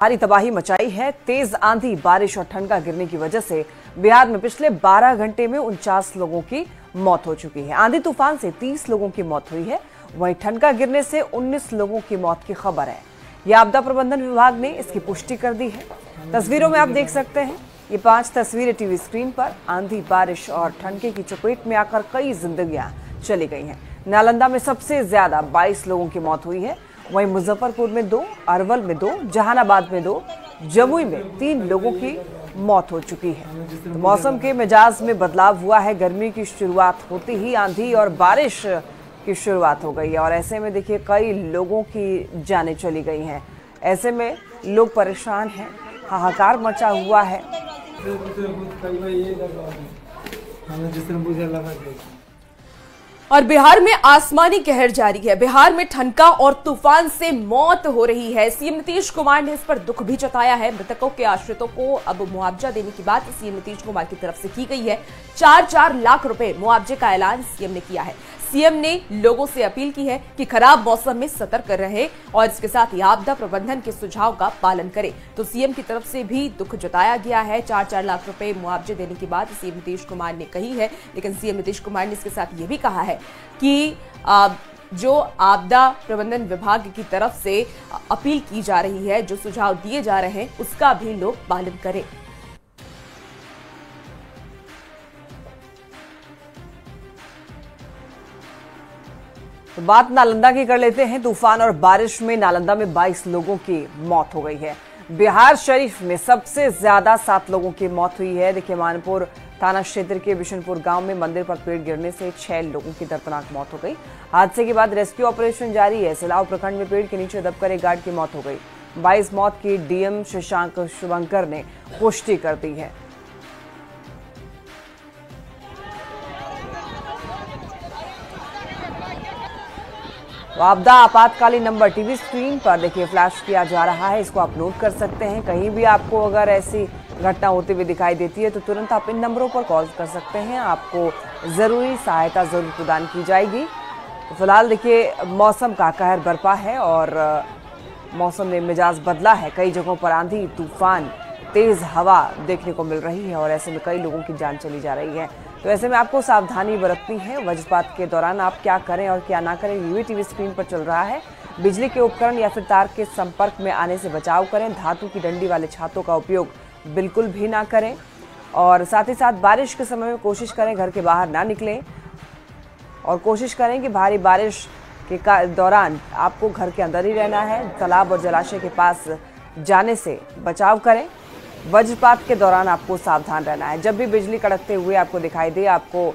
भारी तबाही मचाई है। तेज आंधी, बारिश और ठनका गिरने की वजह से बिहार में पिछले 12 घंटे में 49 लोगों की मौत हो चुकी है। आंधी तूफान से 30 लोगों की मौत हुई है, वहीं ठनका गिरने से 19 लोगों की मौत की खबर है। यह आपदा प्रबंधन विभाग ने इसकी पुष्टि कर दी है। तस्वीरों में आप देख सकते हैं, ये 5 तस्वीरें टीवी स्क्रीन पर। आंधी, बारिश और ठनके की चपेट में आकर कई जिंदगियां चली गई हैं। नालंदा में सबसे ज्यादा 22 लोगों की मौत हुई है, वहीं मुजफ्फरपुर में 2, अरवल में 2, जहानाबाद में 2, जमुई में 3 लोगों की मौत हो चुकी है। तो मौसम के मिजाज में बदलाव हुआ है। गर्मी की शुरुआत होती ही आंधी और बारिश की शुरुआत हो गई है और ऐसे में देखिए कई लोगों की जानें चली गई हैं। ऐसे में लोग परेशान हैं, हाहाकार मचा हुआ है। और बिहार में आसमानी कहर जारी है। बिहार में ठनका और तूफान से मौत हो रही है। सीएम नीतीश कुमार ने इस पर दुख भी जताया है। मृतकों के आश्रितों को अब मुआवजा देने की बात सीएम नीतीश कुमार की तरफ से की गई है। 4-4 लाख रुपए मुआवजे का ऐलान सीएम ने किया है। सीएम ने लोगों से अपील की है कि खराब मौसम में सतर्क रहे और इसके साथ ही आपदा प्रबंधन के सुझाव का पालन करें। तो सीएम की तरफ से भी दुख जताया गया है। 4-4 लाख रुपए मुआवजे देने की बात सीएम नीतीश कुमार ने कही है, लेकिन सीएम नीतीश कुमार ने इसके साथ ये भी कहा है कि जो आपदा प्रबंधन विभाग की तरफ से अपील की जा रही है, जो सुझाव दिए जा रहे हैं, उसका भी लोग पालन करें। तो बात नालंदा की कर लेते हैं। तूफान और बारिश में नालंदा में 22 लोगों की मौत हो गई है। बिहार शरीफ में सबसे ज्यादा 7 लोगों की मौत हुई है। देखिए, मानपुर थाना क्षेत्र के बिशनपुर गांव में मंदिर पर पेड़ गिरने से 6 लोगों की दर्दनाक मौत हो गई। हादसे के बाद रेस्क्यू ऑपरेशन जारी है। सिलाव प्रखंड में पेड़ के नीचे दबकर एक गार्ड की मौत हो गई। 22 मौत की डीएम शशांक शुभंकर ने पुष्टि कर दी है। तो आपदा आपातकालीन नंबर टीवी स्क्रीन पर देखिए फ्लैश किया जा रहा है, इसको आप नोट कर सकते हैं। कहीं भी आपको अगर ऐसी घटना होती हुई दिखाई देती है तो तुरंत आप इन नंबरों पर कॉल कर सकते हैं, आपको जरूरी सहायता जरूर प्रदान की जाएगी। तो फिलहाल देखिए मौसम का कहर बरपा है और मौसम में मिजाज बदला है। कई जगहों पर आंधी, तूफान, तेज हवा देखने को मिल रही है और ऐसे में कई लोगों की जान चली जा रही है। तो ऐसे में आपको सावधानी बरतनी है। वज्रपात के दौरान आप क्या करें और क्या ना करें, ये टीवी स्क्रीन पर चल रहा है। बिजली के उपकरण या फिर तार के संपर्क में आने से बचाव करें। धातु की डंडी वाले छातों का उपयोग बिल्कुल भी ना करें और साथ ही साथ बारिश के समय में कोशिश करें घर के बाहर ना निकलें और कोशिश करें कि भारी बारिश के दौरान आपको घर के अंदर ही रहना है। तालाब और जलाशय के पास जाने से बचाव करें। वज्रपात के दौरान आपको सावधान रहना है। जब भी बिजली कड़कते हुए आपको दिखाई दे, आपको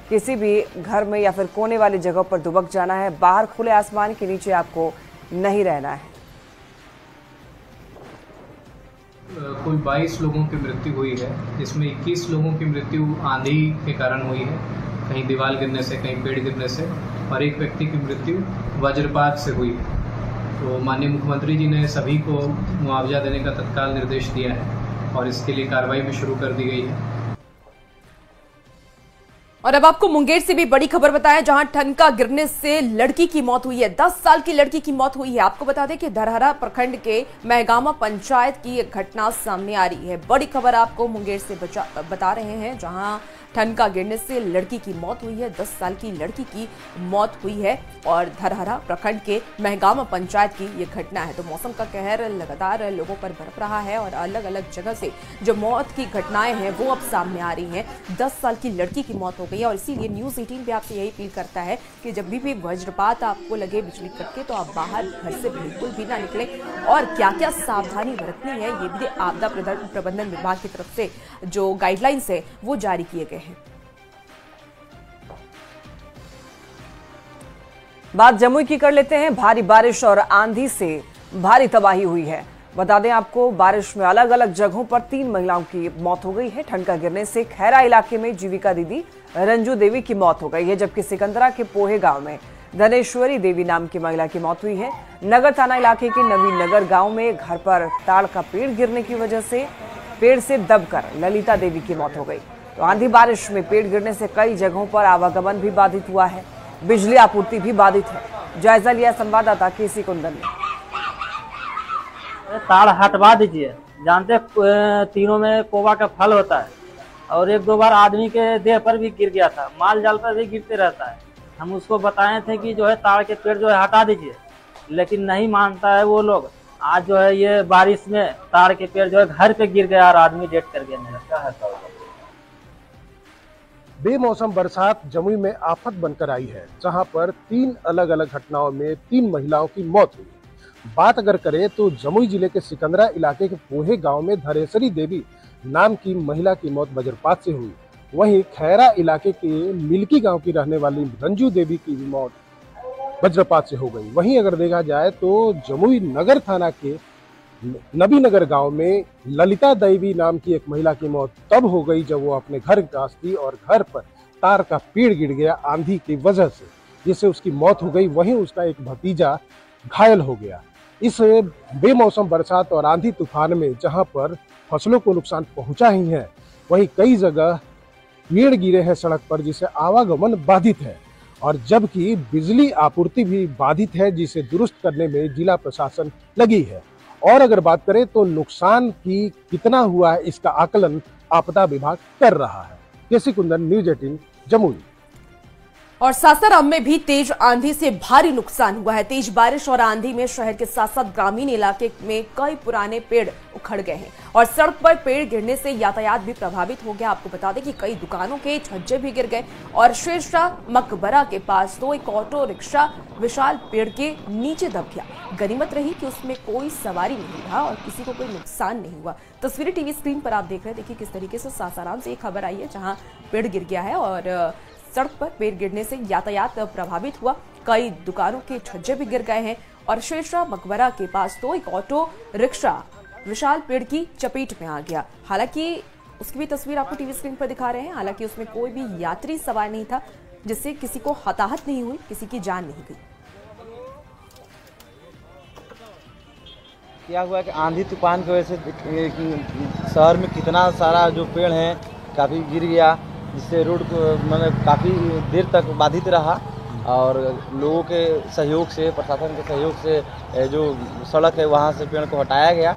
किसी भी घर में या फिर कोने वाली जगह पर दुबक जाना है। बाहर खुले आसमान के नीचे आपको नहीं रहना है। कुल 22 लोगों की मृत्यु हुई है, जिसमें 21 लोगों की मृत्यु आंधी के कारण हुई है, कहीं दीवार गिरने से, कहीं पेड़ गिरने से, और एक व्यक्ति की मृत्यु वज्रपात से हुई है। तो माननीय मुख्यमंत्री जी ने सभी को मुआवजा देने का तत्काल निर्देश दिया है और इसके लिए कार्रवाई भी शुरू कर दी गई है। और अब आपको मुंगेर से भी बड़ी खबर बताएं, जहां ठनका गिरने से लड़की की मौत हुई है। 10 साल की लड़की की मौत हुई है। आपको बता दें कि धरहरा प्रखंड के महगामा पंचायत की एक घटना सामने आ रही है। बड़ी खबर आपको मुंगेर से बता रहे हैं, जहां ठनका गिरने से लड़की की मौत हुई है। 10 साल की लड़की की मौत हुई है और धरहरा प्रखंड के महगामा पंचायत की ये घटना है। तो मौसम का कहर लगातार लोगों पर बरप रहा है और अलग अलग जगह से जो मौत की घटनाएं हैं वो अब सामने आ रही हैं। 10 साल की लड़की की मौत हो गई है और इसीलिए न्यूज़ 18 भी आपसे यही अपील करता है कि जब भी वज्रपात आपको लगे, बिजली कड़के, तो आप बाहर घर से बिल्कुल भी ना निकलें। और क्या क्या सावधानी बरतनी है, ये भी आपदा प्रबंधन विभाग की तरफ से जो गाइडलाइंस है वो जारी किए गए हैं। बात जमुई की कर लेते हैं। भारी बारिश और आंधी से भारी तबाही हुई है। बता दें आपको, बारिश में अलग अलग जगहों पर 3 महिलाओं की मौत हो गई है। ठनका गिरने से खैरा इलाके में जीविका दीदी रंजू देवी की मौत हो गई है, जबकि सिकंदरा के पोहे गांव में धनेश्वरी देवी नाम की महिला की मौत हुई है। नगर थाना इलाके के नवीन नगर गांव में घर पर ताड़ का पेड़ गिरने की वजह से पेड़ से दबकर ललिता देवी की मौत हो गई। तो आंधी बारिश में पेड़ गिरने से कई जगहों पर आवागमन भी बाधित हुआ है। बिजली आपूर्ति भी बाधित है। जायजा लिया संवाददाता केसी कुंदन ने। तार हटवा दीजिए। जानते तीनों में कोबा का फल होता है और एक दो बार आदमी के देह पर भी गिर गया था, माल जाल पर भी गिरते रहता है। हम उसको बताए थे कि जो है तार के पेड़ जो है हटा दीजिए, लेकिन नहीं मानता है वो लोग। आज जो है ये बारिश में तार के पेड़ जो है घर पे गिर गया और आदमी डेथ कर गया। मेरा बेमौसम बरसात जमुई में आफत बनकर आई है, जहां पर 3 अलग अलग घटनाओं में 3 महिलाओं की मौत हुई। बात अगर करें तो जमुई जिले के सिकंदरा इलाके के पोहे गांव में धरेसरी देवी नाम की महिला की मौत वज्रपात से हुई। वहीं खैरा इलाके के मिल्की गांव की रहने वाली रंजू देवी की मौत वज्रपात से हो गई। वहीं अगर देखा जाए तो जमुई नगर थाना के नबी नगर गांव में ललिता देवी नाम की एक महिला की मौत तब हो गई जब वो अपने घर पास थी और घर पर तार का पेड़ गिर गया आंधी की वजह से, जिससे उसकी मौत हो गई। वहीं उसका एक भतीजा घायल हो गया। इस बेमौसम बरसात और आंधी तूफान में जहां पर फसलों को नुकसान पहुंचा ही है, वहीं कई जगह पेड़ गिरे हैं सड़क पर, जिससे आवागमन बाधित है और जबकि बिजली आपूर्ति भी बाधित है, जिसे दुरुस्त करने में जिला प्रशासन लगी है। और अगर बात करें तो नुकसान की कितना हुआ है इसका आकलन आपदा विभाग कर रहा है। केसी कुंदन, न्यूज़ 18 जमुई। और सासाराम में भी तेज आंधी से भारी नुकसान हुआ है। तेज बारिश और आंधी में शहर के साथ साथ ग्रामीण इलाके में कई पुराने पेड़ उखड़ गए हैं और सड़क पर पेड़ गिरने से यातायात भी प्रभावित हो गया। आपको बता दें कि कई दुकानों के छज्जे भी गिर गए और शेरशाह मकबरा के पास तो एक ऑटो रिक्शा विशाल पेड़ के नीचे दब गया। गनीमत रही कि उसमें कोई सवारी नहीं था और किसी को कोई नुकसान नहीं हुआ। तस्वीरें टीवी स्क्रीन पर आप देख रहे हैं। देखिए किस तरीके से सासाराम से एक खबर आई है जहां पेड़ गिर गया है और सड़क पर पेड़ गिरने से यातायात प्रभावित हुआ। कई दुकानों के छज्जे भी गिर गए हैं और शेरशाह मकबरा के पास तो एक ऑटो रिक्शा विशाल पेड़ की चपेट में आ गया। हालांकि उसकी भी तस्वीर आपको टीवी स्क्रीन पर दिखा रहे हैं। हालांकि उसमें कोई भी यात्री सवार नहीं था, जिससे किसी को हताहत नहीं हुई, किसी की जान नहीं गई। क्या हुआ कि आंधी तूफान की वजह से शहर में कितना सारा जो पेड़ है काफ़ी गिर गया, जिससे रोड को मतलब काफ़ी देर तक बाधित रहा और लोगों के सहयोग से, प्रशासन के सहयोग से जो सड़क है वहां से पेड़ को हटाया गया।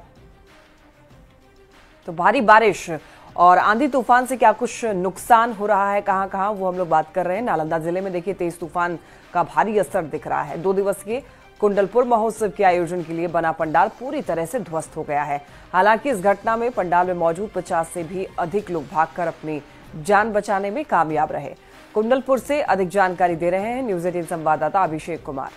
तो भारी बारिश और आंधी तूफान से क्या कुछ नुकसान हो रहा है, कहां कहां, वो हम लोग बात कर रहे हैं। नालंदा जिले में देखिए तेज तूफान का भारी असर दिख रहा है। 2 दिवसीय कुंडलपुर महोत्सव के आयोजन के लिए बना पंडाल पूरी तरह से ध्वस्त हो गया है। हालांकि इस घटना में पंडाल में मौजूद 50 से भी अधिक लोग भागकर अपनी जान बचाने में कामयाब रहे। कुंडलपुर से अधिक जानकारी दे रहे हैं न्यूज़ 18 संवाददाता अभिषेक कुमार।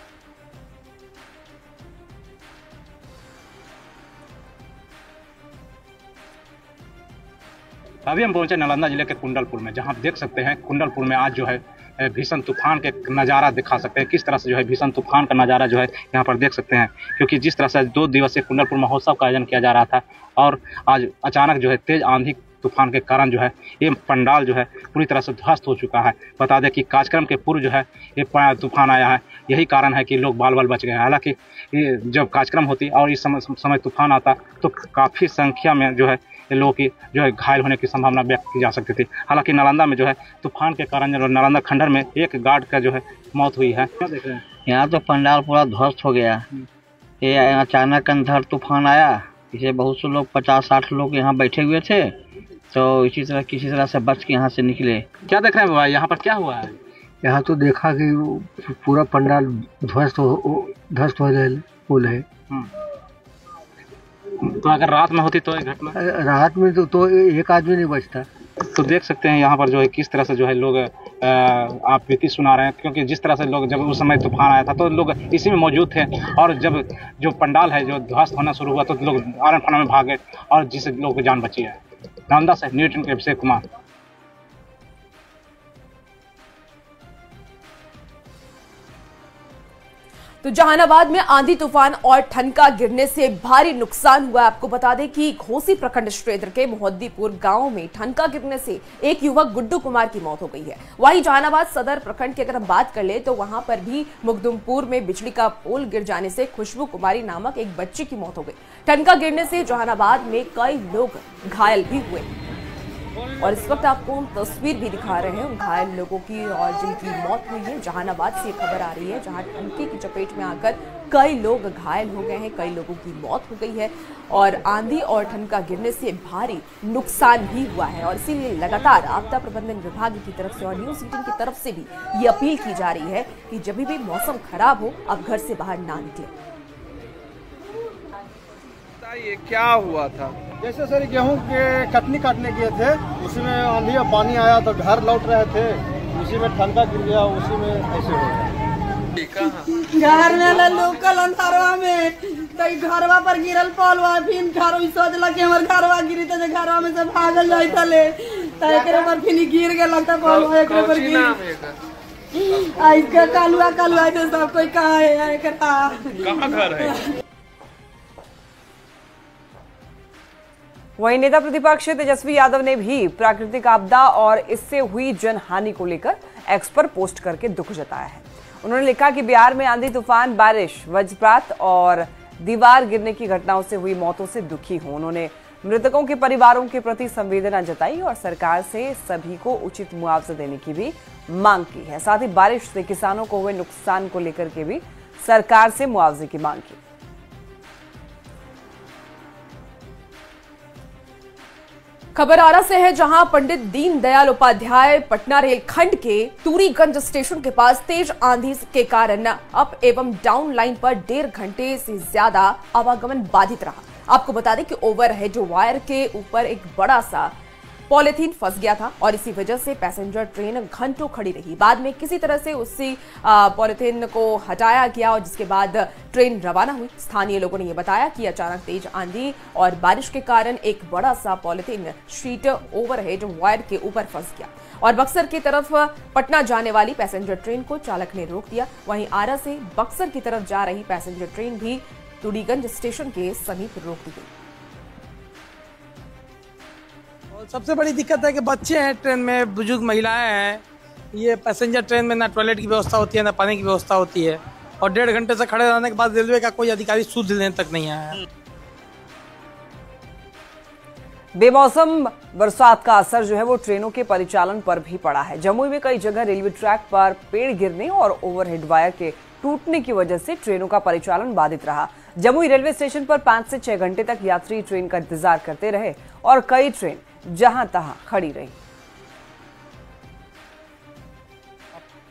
अभी हम पहुंचे नालंदा जिले के कुंडलपुर में, जहां आप देख सकते हैं कुंडलपुर में आज जो है भीषण तूफान के नज़ारा दिखा सकते हैं। किस तरह से जो है भीषण तूफान का नज़ारा जो है यहाँ पर देख सकते हैं, क्योंकि जिस तरह से 2 दिवसीय कुंडलपुर महोत्सव का आयोजन किया जा रहा था और आज अचानक जो है तेज आंधी तूफान के कारण जो है ये पंडाल जो है पूरी तरह से ध्वस्त हो चुका है। बता दें कि कार्यक्रम के पूर्व जो है ये तूफान आया है, यही कारण है कि लोग बाल बाल बच गए हैं। हालांकि ये जब कार्यक्रम होती और इस समय तूफान आता तो काफ़ी संख्या में जो है लोगों की जो है घायल होने की संभावना व्यक्त की जा सकती थी। हालांकि नालंदा में जो है तूफान के कारण नालंदा खंडर में एक गार्ड का जो है मौत हुई है। यहाँ तो पंडाल पूरा ध्वस्त हो गया। ये अचानक अंधड़ तूफान आया, इसे बहुत से लोग 50-60 लोग यहाँ बैठे हुए थे, तो इसी तरह किसी तरह से बच के यहाँ से निकले। क्या देख रहे हैं भाई, यहाँ पर क्या हुआ है? यहाँ तो देखा कि पूरा पंडाल ध्वस्त हो रहा है। तो अगर रात में होती तो ये घटना, रात में तो एक आदमी नहीं बचता। तो देख सकते हैं यहाँ पर जो है किस तरह से जो है लोग आप बीती सुना रहे हैं, क्योंकि जिस तरह से लोग जब उस समय तूफान आया था तो लोग इसी में मौजूद थे और जब जो पंडाल है जो ध्वस्त होना शुरू हुआ तो लोग आरन फाना में भागे और जिससे लोगों की जान बची है। नालंदा से न्यूज़ 18 के अभिषेक कुमार। तो जहानाबाद में आंधी तूफान और ठनका गिरने से भारी नुकसान हुआ। आपको बता दें कि घोसी प्रखंड क्षेत्र के मोहद्दीपुर गांव में ठनका गिरने से एक युवक गुड्डू कुमार की मौत हो गई है। वहीं जहानाबाद सदर प्रखंड की अगर हम बात कर ले तो वहां पर भी मुकदुमपुर में बिजली का पोल गिर जाने से खुशबू कुमारी नामक एक बच्ची की मौत हो गई। ठनका गिरने से जहानाबाद में कई लोग घायल भी हुए। और इस वक्त आपको हम तस्वीर भी दिखा रहे हैं उन घायल लोगों की और जिनकी मौत हुई है। जहानाबाद से खबर आ रही है, जहां ठनके की चपेट में आकर कई लोग घायल हो गए हैं, कई लोगों की मौत हो गई है और आंधी और ठनका गिरने से भारी नुकसान भी हुआ है। और इसीलिए लगातार आपदा प्रबंधन विभाग की तरफ से और न्यूज़ 18 की तरफ से भी ये अपील की जा रही है कि जब भी मौसम खराब हो आप घर से बाहर ना निकलें। ये क्या हुआ था? जैसे सर गेहूं के कटनी काटने गए थे, उसी में आंधी और पानी आया तो घर लौट रहे थे, उसी में ठनका गिर गया, उसी में ऐसे हो गया। घर में लोकल अंधारवा में तो घरवा पर गिरल पलवा, फिर घर सोचल कि हमारे घरवा गिरी तो घरवा में से भागल जाए तले तो एक पर फिर गिर गया लगता पलवा एक पर गिर आइका कालुआ कालुआ तो सब कोई कहाँ है कहाँ घर है। वहीं नेता प्रतिपक्ष तेजस्वी यादव ने भी प्राकृतिक आपदा और इससे हुई जनहानि को लेकर एक्स पर पोस्ट करके दुख जताया है। उन्होंने लिखा कि बिहार में आंधी तूफान, बारिश, वज्रपात और दीवार गिरने की घटनाओं से हुई मौतों से दुखी हूं। उन्होंने मृतकों के परिवारों के प्रति संवेदना जताई और सरकार से सभी को उचित मुआवजा देने की भी मांग की है। साथ ही बारिश से किसानों को हुए नुकसान को लेकर के भी सरकार से मुआवजे की मांग की। खबर आरा से है, जहां पंडित दीनदयाल उपाध्याय पटना रेलखंड के तूरीगंज स्टेशन के पास तेज आंधी के कारण अप एवं डाउन लाइन पर 1.5 घंटे से ज्यादा आवागमन बाधित रहा। आपको बता दें कि ओवरहेड वायर के ऊपर एक बड़ा सा पॉलिथीन फंस गया था और इसी वजह से पैसेंजर ट्रेन घंटों खड़ी रही। बाद में किसी तरह से उसी पॉलिथीन को हटाया गया और जिसके बाद ट्रेन रवाना हुई। स्थानीय लोगों ने यह बताया कि अचानक तेज आंधी और बारिश के कारण एक बड़ा सा पॉलिथीन शीट ओवरहेड वायर के ऊपर फंस गया और बक्सर की तरफ पटना जाने वाली पैसेंजर ट्रेन को चालक ने रोक दिया। वहीं आरा से बक्सर की तरफ जा रही पैसेंजर ट्रेन भी तूरीगंज स्टेशन के समीप रोक दी गई। सबसे बड़ी दिक्कत है कि बच्चे हैं ट्रेन में, बुजुर्ग महिलाएं हैं। ये पैसेंजर ट्रेन में ना टॉयलेट की व्यवस्था होती है ना पानी की व्यवस्था होती है और 1.5 घंटे से खड़े रहने के बाद रेलवे का कोई अधिकारी सुध लेने तक नहीं आया है। बेमौसम बरसात का असर जो है वो ट्रेनों के परिचालन पर भी पड़ा है। जमुई में कई जगह रेलवे ट्रैक पर पेड़ गिरने और ओवरहेड वायर के टूटने की वजह से ट्रेनों का परिचालन बाधित रहा। जमुई रेलवे स्टेशन पर 5 से 6 घंटे तक यात्री ट्रेन का इंतजार करते रहे और कई ट्रेन जहां तहां खड़ी रही।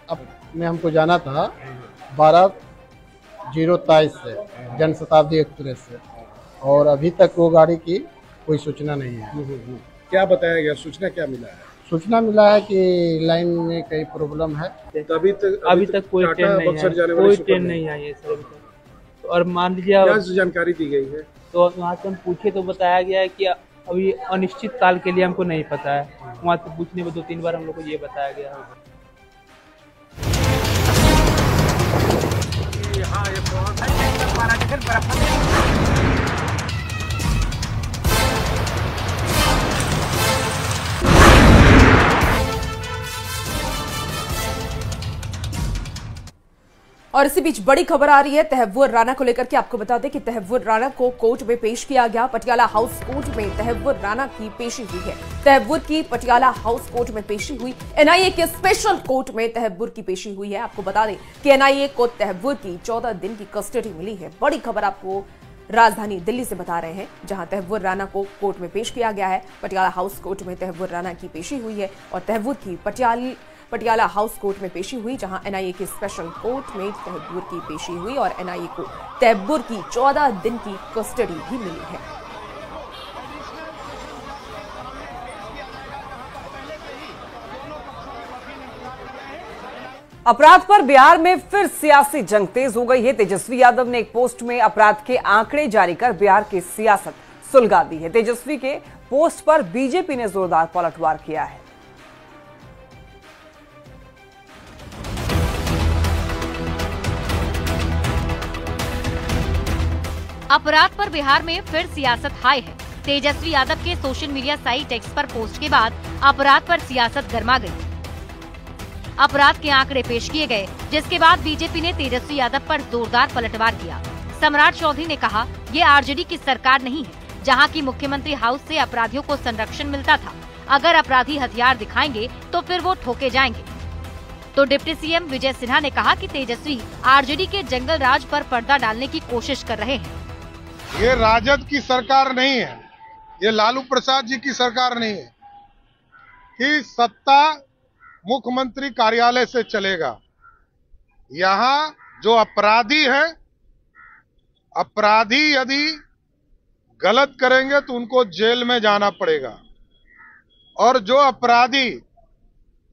अब में हमको जाना था 12:23 से जनशताब्दी एक्सप्रेस से और अभी तक वो गाड़ी की कोई सूचना नहीं है। क्या बताया गया? सूचना क्या मिला है? सूचना मिला है कि लाइन में कई प्रॉब्लम है। अभी तक कोई ट्रेन नहीं है, कोई ट्रेन नहीं आई है सर अभी तक। और मान लीजिए क्या जानकारी दी गई है? तो वहाँ से हम पूछे तो बताया गया है कि अभी अनिश्चित काल के लिए हमको नहीं पता है। वहाँ से पूछने में 2-3 बार हम लोग को ये बताया गया है। और इसी बीच बड़ी खबर आ रही है तहव्वुर राणा को लेकर के। आपको बता दें कि तहव्वुर राणा को कोर्ट में पेश किया गया। पटियाला हाउस कोर्ट में तहव्वुर राणा की पेशी हुई है। तहव्वुर की पटियाला हाउस कोर्ट में पेशी हुई। एनआईए के स्पेशल कोर्ट में तहव्वुर की पेशी हुई है। आपको बता दें कि एनआईए को तहव्वुर की 14 दिन की कस्टडी मिली है। बड़ी खबर आपको राजधानी दिल्ली से बता रहे हैं, जहां तहव्वुर राणा को कोर्ट में पेश किया गया है। पटियाला हाउस कोर्ट में तहव्वुर राणा की पेशी हुई है और तहव्वुर की पटियाला हाउस कोर्ट में पेशी हुई, जहां एनआईए के स्पेशल कोर्ट में तहव्वुर की पेशी हुई और एनआईए को तहव्वुर की 14 दिन की कस्टडी भी मिली है। अपराध पर बिहार में फिर सियासी जंग तेज हो गई है। तेजस्वी यादव ने एक पोस्ट में अपराध के आंकड़े जारी कर बिहार की सियासत सुलगा दी है। तेजस्वी के पोस्ट पर बीजेपी ने जोरदार पलटवार किया है। अपराध पर बिहार में फिर सियासत हाई है। तेजस्वी यादव के सोशल मीडिया साइट एक्स पर पोस्ट के बाद अपराध पर सियासत गर्मा गई। अपराध के आंकड़े पेश किए गए, जिसके बाद बीजेपी ने तेजस्वी यादव पर जोरदार पलटवार किया। सम्राट चौधरी ने कहा, ये आरजेडी की सरकार नहीं है, जहां की मुख्यमंत्री हाउस से अपराधियों को संरक्षण मिलता था। अगर अपराधी हथियार दिखाएंगे तो फिर वो ठोके जाएंगे। तो डिप्टी सीएम विजय सिन्हा ने कहा कि तेजस्वी आरजेडी के जंगल राज पर पर्दा डालने की कोशिश कर रहे हैं। ये राजद की सरकार नहीं है, ये लालू प्रसाद जी की सरकार नहीं है कि सत्ता मुख्यमंत्री कार्यालय से चलेगा। यहाँ जो अपराधी है, अपराधी यदि गलत करेंगे तो उनको जेल में जाना पड़ेगा, और जो अपराधी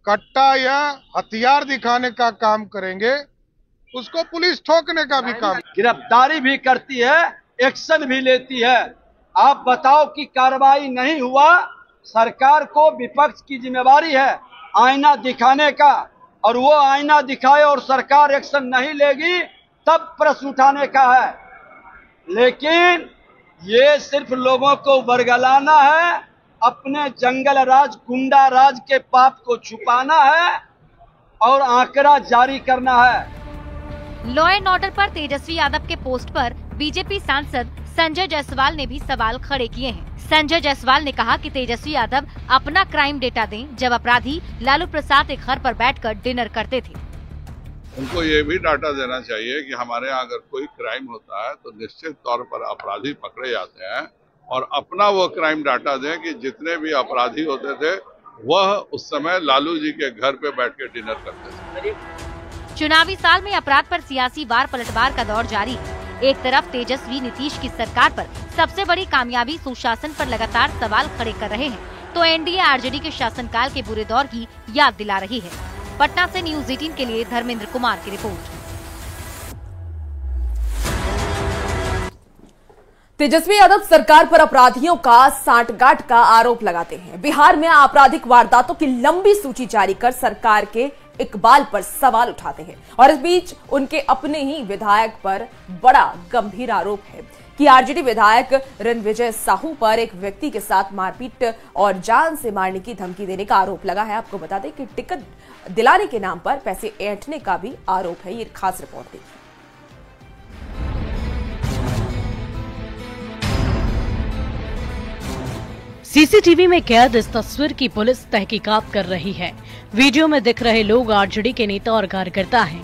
कट्टा या हथियार दिखाने का काम करेंगे उसको पुलिस ठोकने का भी काम, गिरफ्तारी भी करती है, एक्शन भी लेती है। आप बताओ कि कार्रवाई नहीं हुआ, सरकार को विपक्ष की जिम्मेवारी है आईना दिखाने का, और वो आईना दिखाए और सरकार एक्शन नहीं लेगी तब प्रश्न उठाने का है। लेकिन ये सिर्फ लोगों को बरगलाना है, अपने जंगल राज गुंडा राज के पाप को छुपाना है और आंकड़ा जारी करना है। लॉ एंड ऑर्डर पर तेजस्वी यादव के पोस्ट पर बीजेपी सांसद संजय जायसवाल ने भी सवाल खड़े किए हैं। संजय जायसवाल ने कहा कि तेजस्वी यादव अपना क्राइम डेटा दें जब अपराधी लालू प्रसाद एक घर पर बैठकर डिनर करते थे। उनको ये भी डाटा देना चाहिए कि हमारे यहाँ अगर कोई क्राइम होता है तो निश्चित तौर पर अपराधी पकड़े जाते हैं, और अपना वो क्राइम डाटा दें कि जितने भी अपराधी होते थे वह उस समय लालू जी के घर पे बैठ के डिनर करते थे। चुनावी साल में अपराध पर सियासी वार पलटवार का दौर जारी है। एक तरफ तेजस्वी नीतीश की सरकार पर सबसे बड़ी कामयाबी सुशासन पर लगातार सवाल खड़े कर रहे हैं, तो एनडीए आरजेडी के शासनकाल के बुरे दौर की याद दिला रही है। पटना से न्यूज 18 के लिए धर्मेंद्र कुमार की रिपोर्ट। तेजस्वी यादव सरकार पर अपराधियों का सांठगांठ का आरोप लगाते हैं। बिहार में आपराधिक वारदातों की लंबी सूची जारी कर सरकार के इकबाल पर सवाल उठाते हैं, और इस बीच उनके अपने ही विधायक पर बड़ा गंभीर आरोप है कि आरजेडी विधायक रणविजय साहू पर एक व्यक्ति के साथ मारपीट और जान से मारने की धमकी देने का आरोप लगा है। आपको बता दें कि टिकट दिलाने के नाम पर पैसे ऐंठने का भी आरोप है। ये खास रिपोर्ट देखिए। सीसीटीवी में कैद इस तस्वीर की पुलिस तहकीकात कर रही है। वीडियो में दिख रहे लोग आरजेडी के नेता और कार्यकर्ता हैं।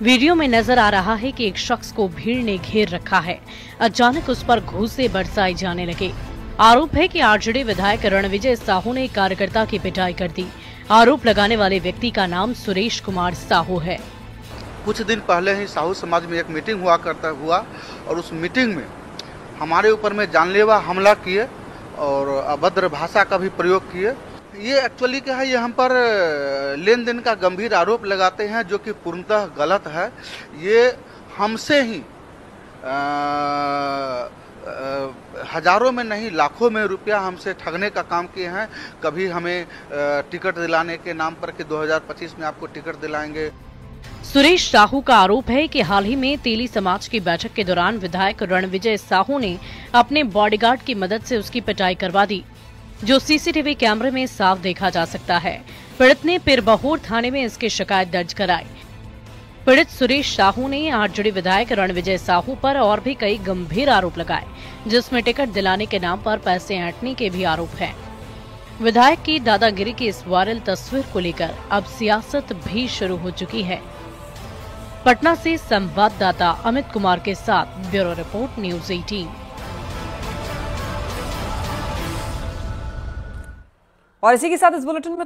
वीडियो में नजर आ रहा है कि एक शख्स को भीड़ ने घेर रखा है। अचानक उस पर घूंसे बरसाए जाने लगे। आरोप है कि आरजेडी विधायक रणविजय साहू ने कार्यकर्ता की पिटाई कर दी। आरोप लगाने वाले व्यक्ति का नाम सुरेश कुमार साहू है। कुछ दिन पहले ही साहू समाज में एक मीटिंग हुआ और उस मीटिंग में हमारे ऊपर में जानलेवा हमला किए और अभद्र भाषा का भी प्रयोग किए। ये एक्चुअली क्या है, ये हम पर लेन देन का गंभीर आरोप लगाते हैं जो कि पूर्णतः गलत है। ये हमसे ही हजारों में नहीं लाखों में रुपया हमसे ठगने का काम किए हैं। कभी हमें टिकट दिलाने के नाम पर कि 2025 में आपको टिकट दिलाएंगे। सुरेश साहू का आरोप है कि हाल ही में तेली समाज की बैठक के दौरान विधायक रणविजय साहू ने अपने बॉडीगार्ड की मदद से उसकी पिटाई करवा दी, जो सीसीटीवी कैमरे में साफ देखा जा सकता है। पीड़ित ने पिरबहोर थाने में इसकी शिकायत दर्ज कराई। पीड़ित सुरेश साहू ने आरजेडी विधायक रणविजय साहू पर और भी कई गंभीर आरोप लगाए, जिसमें टिकट दिलाने के नाम पर पैसे ऐंठने के भी आरोप हैं। विधायक की दादागिरी की इस वायरल तस्वीर को लेकर अब सियासत भी शुरू हो चुकी है। पटना से संवाददाता अमित कुमार के साथ ब्यूरो रिपोर्ट न्यूज 18। और इसी के साथ इस बुलेटिन में